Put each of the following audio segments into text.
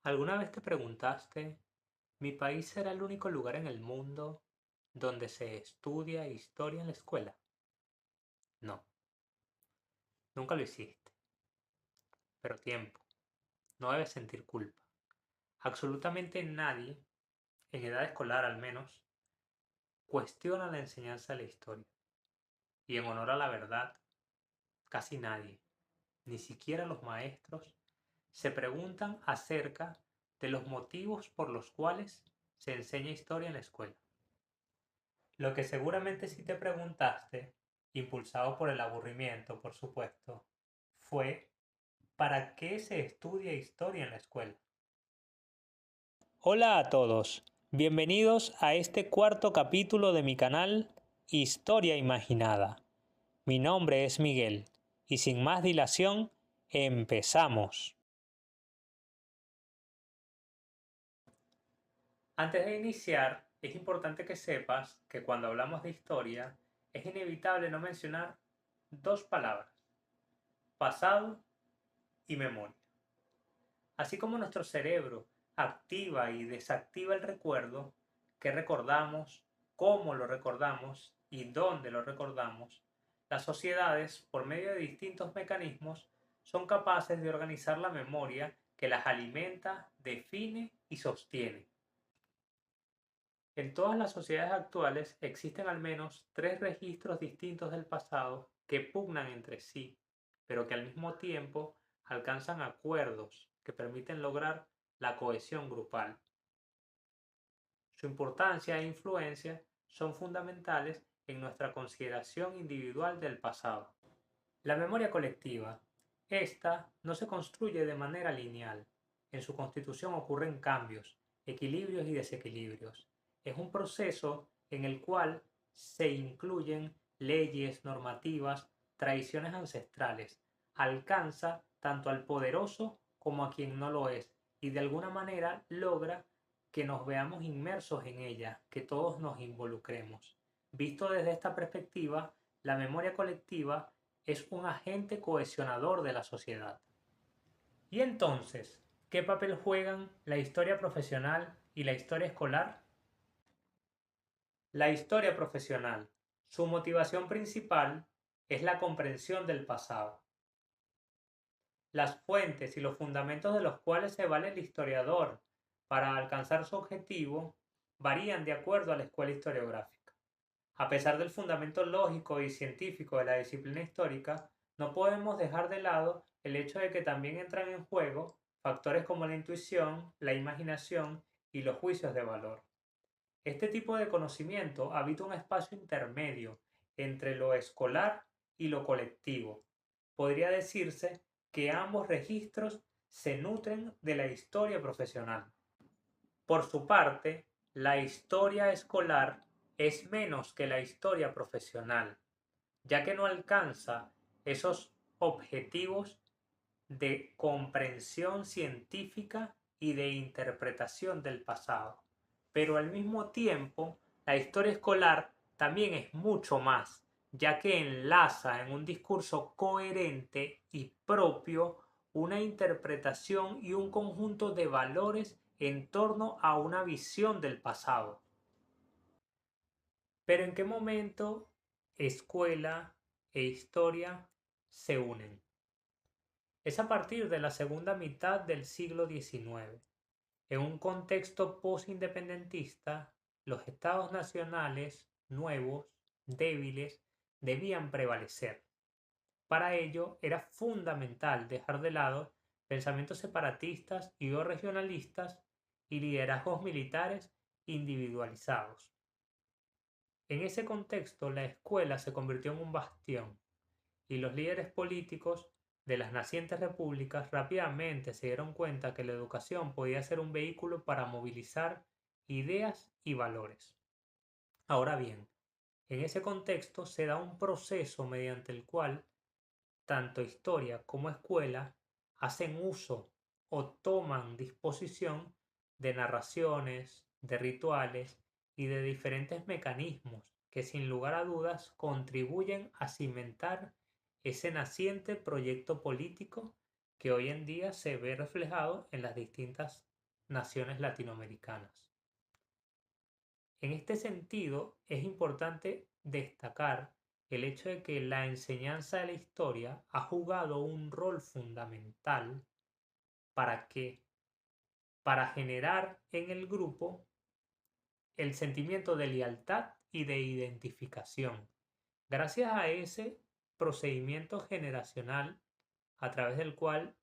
¿Alguna vez te preguntaste, ¿mi país será el único lugar en el mundo donde se estudia historia en la escuela? No, nunca lo hiciste, pero tiempo, no debes sentir culpa. Absolutamente nadie, en edad escolar al menos, cuestiona la enseñanza de la historia. Y en honor a la verdad, casi nadie, ni siquiera los maestros, se preguntan acerca de los motivos por los cuales se enseña historia en la escuela. Lo que seguramente sí te preguntaste, impulsado por el aburrimiento, por supuesto, fue ¿para qué se estudia historia en la escuela? Hola a todos, bienvenidos a este cuarto capítulo de mi canal Historia Imaginada. Mi nombre es Miguel y sin más dilación, empezamos. Antes de iniciar, es importante que sepas que cuando hablamos de historia, es inevitable no mencionar dos palabras: pasado y memoria. Así como nuestro cerebro activa y desactiva el recuerdo, qué recordamos, cómo lo recordamos y dónde lo recordamos, las sociedades, por medio de distintos mecanismos, son capaces de organizar la memoria que las alimenta, define y sostiene. En todas las sociedades actuales existen al menos tres registros distintos del pasado que pugnan entre sí, pero que al mismo tiempo alcanzan acuerdos que permiten lograr la cohesión grupal. Su importancia e influencia son fundamentales en nuestra consideración individual del pasado. La memoria colectiva. Esta no se construye de manera lineal. En su constitución ocurren cambios, equilibrios y desequilibrios. Es un proceso en el cual se incluyen leyes, normativas, tradiciones ancestrales. Alcanza tanto al poderoso como a quien no lo es y de alguna manera logra que nos veamos inmersos en ella, que todos nos involucremos. Visto desde esta perspectiva, la memoria colectiva es un agente cohesionador de la sociedad. Y entonces, ¿qué papel juegan la historia profesional y la historia escolar? La historia profesional. Su motivación principal es la comprensión del pasado. Las fuentes y los fundamentos de los cuales se vale el historiador para alcanzar su objetivo varían de acuerdo a la escuela historiográfica. A pesar del fundamento lógico y científico de la disciplina histórica, no podemos dejar de lado el hecho de que también entran en juego factores como la intuición, la imaginación y los juicios de valor. Este tipo de conocimiento habita un espacio intermedio entre lo escolar y lo colectivo. Podría decirse que ambos registros se nutren de la historia profesional. Por su parte, la historia escolar es menos que la historia profesional, ya que no alcanza esos objetivos de comprensión científica y de interpretación del pasado. Pero al mismo tiempo, la historia escolar también es mucho más, ya que enlaza en un discurso coherente y propio una interpretación y un conjunto de valores en torno a una visión del pasado. Pero ¿en qué momento escuela e historia se unen? Es a partir de la segunda mitad del siglo XIX. En un contexto postindependentista, los estados nacionales nuevos, débiles, debían prevalecer. Para ello era fundamental dejar de lado pensamientos separatistas y o regionalistas y liderazgos militares individualizados. En ese contexto, la escuela se convirtió en un bastión y los líderes políticos de las nacientes repúblicas rápidamente se dieron cuenta que la educación podía ser un vehículo para movilizar ideas y valores. Ahora bien, en ese contexto se da un proceso mediante el cual tanto historia como escuela hacen uso o toman disposición de narraciones, de rituales y de diferentes mecanismos que sin lugar a dudas contribuyen a cimentar ese naciente proyecto político que hoy en día se ve reflejado en las distintas naciones latinoamericanas. En este sentido, es importante destacar el hecho de que la enseñanza de la historia ha jugado un rol fundamental para que, para generar en el grupo el sentimiento de lealtad y de identificación. Gracias a ese procedimiento generacional a través del cual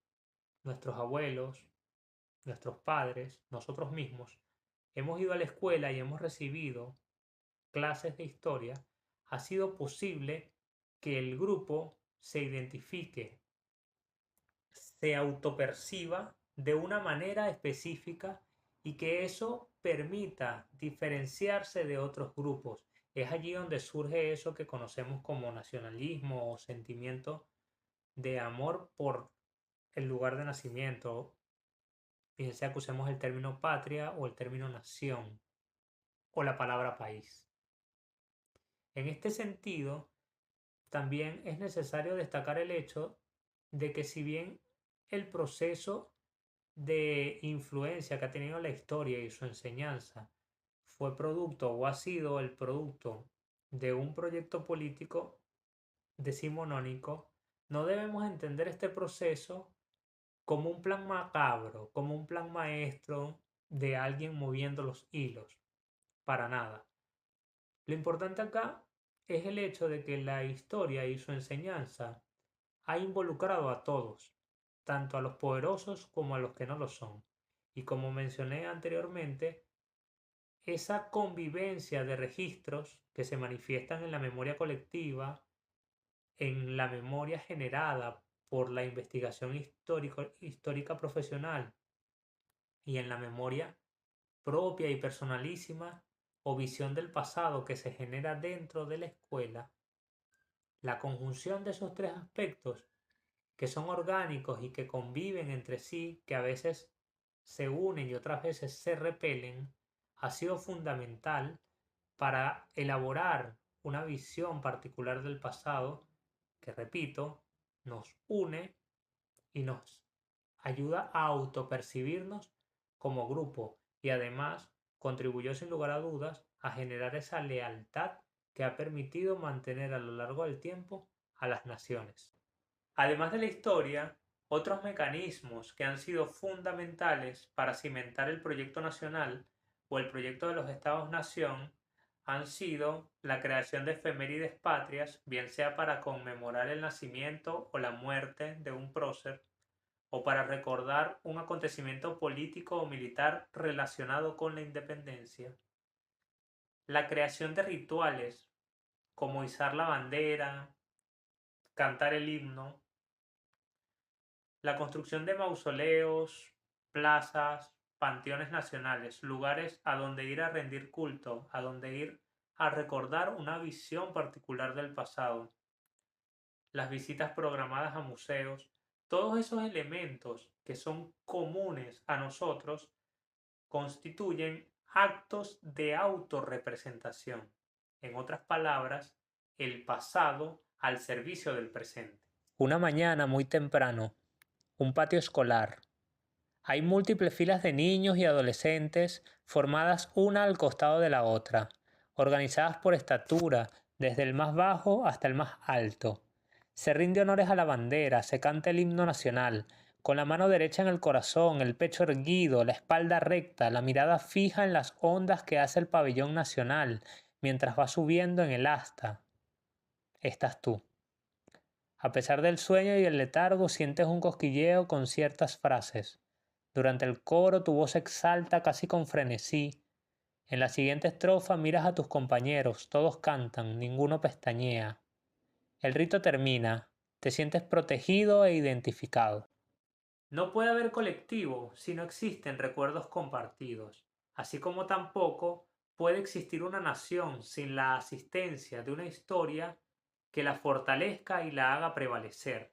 nuestros abuelos, nuestros padres, nosotros mismos, hemos ido a la escuela y hemos recibido clases de historia, ha sido posible que el grupo se identifique, se autoperciba de una manera específica y que eso permita diferenciarse de otros grupos. Es allí donde surge eso que conocemos como nacionalismo o sentimiento de amor por el lugar de nacimiento, bien sea que usemos el término patria o el término nación o la palabra país. En este sentido, también es necesario destacar el hecho de que si bien el proceso de influencia que ha tenido la historia y su enseñanza fue producto o ha sido el producto de un proyecto político decimonónico, no debemos entender este proceso como un plan macabro, como un plan maestro de alguien moviendo los hilos, para nada. Lo importante acá es el hecho de que la historia y su enseñanza ha involucrado a todos, tanto a los poderosos como a los que no lo son. Y como mencioné anteriormente, esa convivencia de registros que se manifiestan en la memoria colectiva, en la memoria generada por la investigación histórica profesional y en la memoria propia y personalísima o visión del pasado que se genera dentro de la escuela, la conjunción de esos tres aspectos que son orgánicos y que conviven entre sí, que a veces se unen y otras veces se repelen, ha sido fundamental para elaborar una visión particular del pasado que, repito, nos une y nos ayuda a autopercibirnos como grupo y además contribuyó sin lugar a dudas a generar esa lealtad que ha permitido mantener a lo largo del tiempo a las naciones. Además de la historia, otros mecanismos que han sido fundamentales para cimentar el proyecto nacional o el proyecto de los Estados-nación han sido la creación de efemérides patrias, bien sea para conmemorar el nacimiento o la muerte de un prócer, o para recordar un acontecimiento político o militar relacionado con la independencia. La creación de rituales como izar la bandera, cantar el himno, la construcción de mausoleos, plazas, panteones nacionales, lugares a donde ir a rendir culto, a donde ir a recordar una visión particular del pasado, las visitas programadas a museos, todos esos elementos que son comunes a nosotros constituyen actos de autorrepresentación. En otras palabras, el pasado al servicio del presente. Una mañana muy temprano, un patio escolar. Hay múltiples filas de niños y adolescentes formadas una al costado de la otra, organizadas por estatura, desde el más bajo hasta el más alto. Se rinde honores a la bandera, se canta el himno nacional, con la mano derecha en el corazón, el pecho erguido, la espalda recta, la mirada fija en las ondas que hace el pabellón nacional, mientras va subiendo en el asta. Estás tú. A pesar del sueño y el letargo, sientes un cosquilleo con ciertas frases. Durante el coro tu voz exalta casi con frenesí. En la siguiente estrofa miras a tus compañeros, todos cantan, ninguno pestañea. El rito termina, te sientes protegido e identificado. No puede haber colectivo si no existen recuerdos compartidos, así como tampoco puede existir una nación sin la asistencia de una historia que la fortalezca y la haga prevalecer.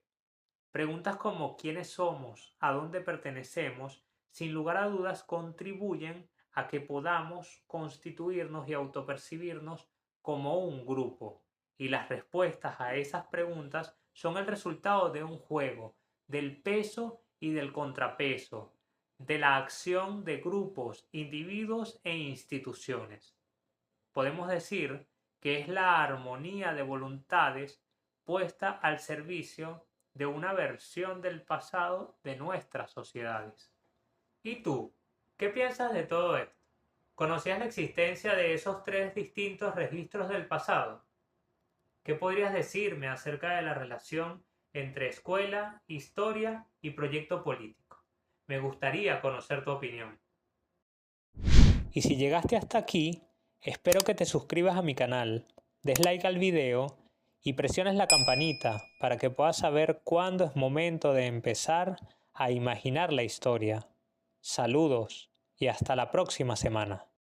Preguntas como quiénes somos, a dónde pertenecemos, sin lugar a dudas contribuyen a que podamos constituirnos y autopercibirnos como un grupo. Y las respuestas a esas preguntas son el resultado de un juego, del peso y del contrapeso, de la acción de grupos, individuos e instituciones. Podemos decir que es la armonía de voluntades puesta al servicio de una versión del pasado de nuestras sociedades. ¿Y tú? ¿Qué piensas de todo esto? ¿Conocías la existencia de esos tres distintos registros del pasado? ¿Qué podrías decirme acerca de la relación entre escuela, historia y proyecto político? Me gustaría conocer tu opinión. Y si llegaste hasta aquí, espero que te suscribas a mi canal, des like al video y presiones la campanita para que puedas saber cuándo es momento de empezar a imaginar la historia. Saludos y hasta la próxima semana.